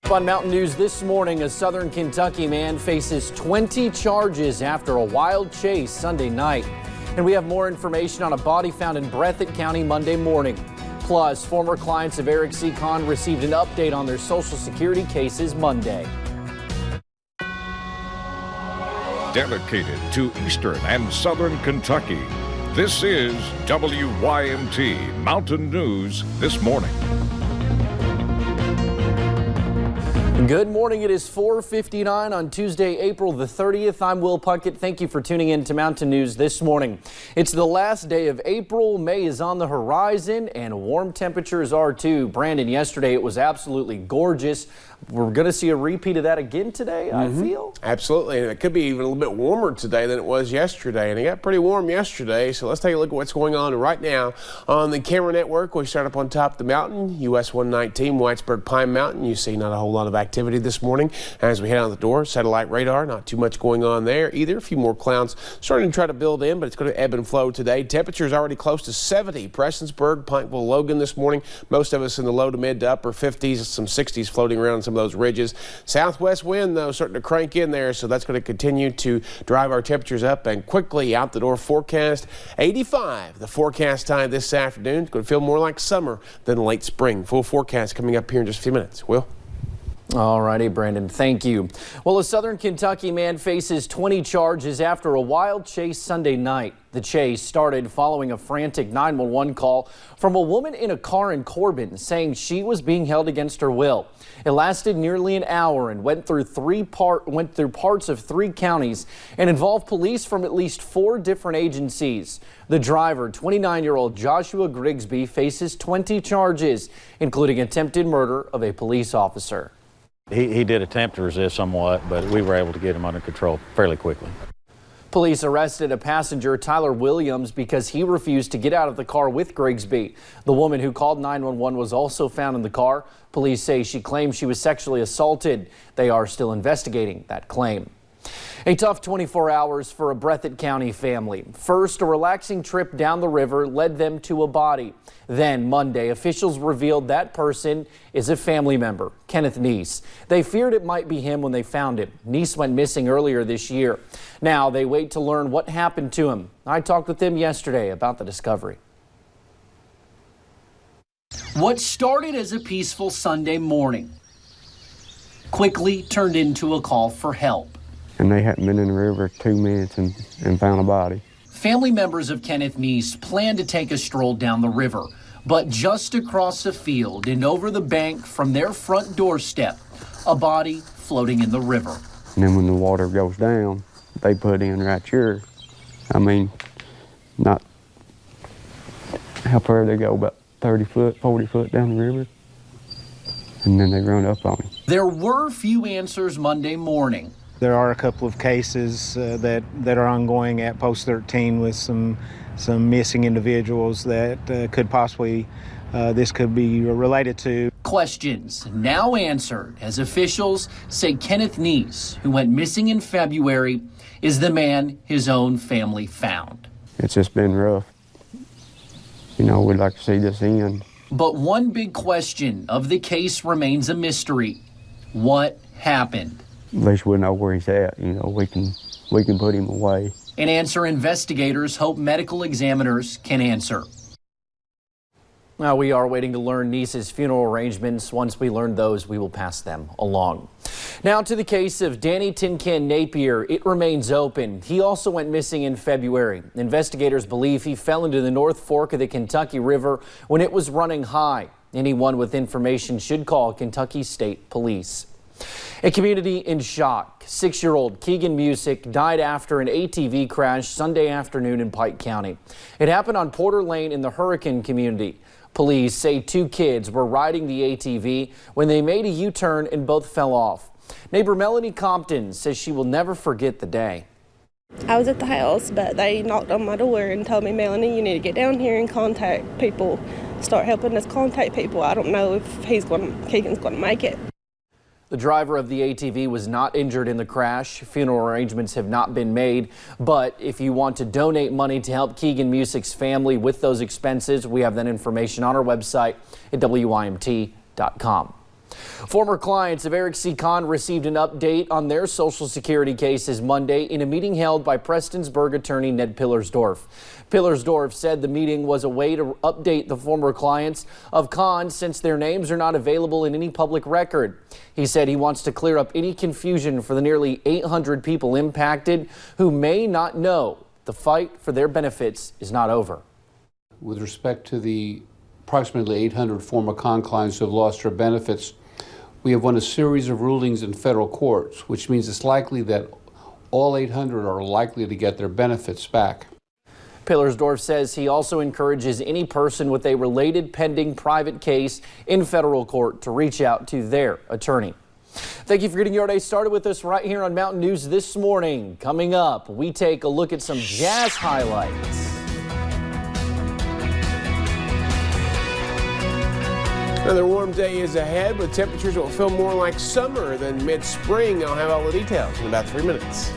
On Mountain News this morning, a southern Kentucky man faces 20 charges after a wild chase Sunday night. And we have more information on a body found in Breathitt County Monday morning. Plus, former clients of Eric C. Kahn received an update on their Social Security cases Monday. Dedicated to Eastern and Southern Kentucky, this is WYMT Mountain News this morning. Good morning. It is 4:59 on Tuesday, April the 30th. I'm Will Puckett. Thank you for tuning in to Mountain News this morning. It's the last day of April. May is on the horizon and warm temperatures are too. Brandon, yesterday it was absolutely gorgeous. We're going to see a repeat of that again today, I feel. Absolutely, and it could be even a little bit warmer today than it was yesterday, and it got pretty warm yesterday, so let's take a look at what's going on right now on the camera network. We start up on top of the mountain, US 119, Whitesburg Pine Mountain. You see not a whole lot of activity this morning as we head out the door. Satellite radar, not too much going on there either. A few more clouds starting to try to build in, but it's going to ebb and flow today. Temperatures already close to 70. Prestonsburg, Pikeville, Logan this morning. Most of us in the low to mid to upper 50s, some 60s floating around some of those ridges. Southwest wind, though, starting to crank in there, so that's going to continue to drive our temperatures up. And quickly out the door forecast, 85. The forecast time this afternoon. It's going to feel more like summer than late spring. Full forecast coming up here in just a few minutes. Will? All righty, Brandon. Thank you. Well, a southern Kentucky man faces 20 charges after a wild chase Sunday night. The chase started following a frantic 911 call from a woman in a car in Corbin saying she was being held against her will. It lasted nearly an hour and went through parts of 3 counties and involved police from at least 4 different agencies. The driver, 29-year-old Joshua Grigsby, faces 20 charges, including attempted murder of a police officer. He did attempt to resist somewhat, but we were able to get him under control fairly quickly. Police arrested a passenger, Tyler Williams, because he refused to get out of the car with Grigsby. The woman who called 911 was also found in the car. Police say she claimed she was sexually assaulted. They are still investigating that claim. A tough 24 hours for a Breathitt County family. First, a relaxing trip down the river led them to a body. Then Monday, officials revealed that person is a family member, Kenneth Nice. They feared it might be him when they found him. Nice went missing earlier this year. Now they wait to learn what happened to him. I talked with them yesterday about the discovery. What started as a peaceful Sunday morning quickly turned into a call for help. And they hadn't been in the river 2 minutes and found a body. Family members of Kenneth Nice planned to take a stroll down the river, but just across the field and over the bank from their front doorstep, a body floating in the river. And then when the water goes down, they put in right here. I mean, not how far they go, about 30 foot, 40 foot down the river. And then they run up on him. There were few answers Monday morning. There are a couple of cases that are ongoing at Post 13 with some missing individuals that could possibly, this could be related to. Questions now answered as officials say Kenneth Nice, who went missing in February, is the man his own family found. It's just been rough. You know, we'd like to see this end. But one big question of the case remains a mystery. What happened? At least we know where he's at. You know, we can put him away. An answer investigators hope medical examiners can answer. Now we are waiting to learn Nice's funeral arrangements. Once we learn those, we will pass them along. Now to the case of Danny Tin Can Napier. It remains open. He also went missing in February. Investigators believe he fell into the North Fork of the Kentucky River when it was running high. Anyone with information should call Kentucky State Police. A community in shock. 6-year-old Keegan Music died after an ATV crash Sunday afternoon in Pike County. It happened on Porter Lane in the Hurricane community. Police say 2 kids were riding the ATV when they made a U-turn and both fell off. Neighbor Melanie Compton says she will never forget the day. I was at the house, but they knocked on my door and told me, Melanie, you need to get down here and contact people. Start helping us contact people. I don't know if Keegan's going to make it. The driver of the ATV was not injured in the crash. Funeral arrangements have not been made, but if you want to donate money to help Keegan Music's family with those expenses, we have that information on our website at WYMT.com. Former clients of Eric C. Kahn received an update on their Social Security cases Monday in a meeting held by Prestonsburg attorney Ned Pillersdorf. Pillersdorf said the meeting was a way to update the former clients of Kahn since their names are not available in any public record. He said he wants to clear up any confusion for the nearly 800 people impacted who may not know the fight for their benefits is not over. With respect to the approximately 800 former Kahn clients who have lost their benefits, we have won a series of rulings in federal courts, which means it's likely that all 800 are likely to get their benefits back. Pillersdorf says he also encourages any person with a related pending private case in federal court to reach out to their attorney. Thank you for getting your day started with us right here on Mountain News this morning. Coming up, we take a look at some jazz highlights. Another warm day is ahead, but temperatures will feel more like summer than mid-spring. I'll have all the details in about 3 minutes.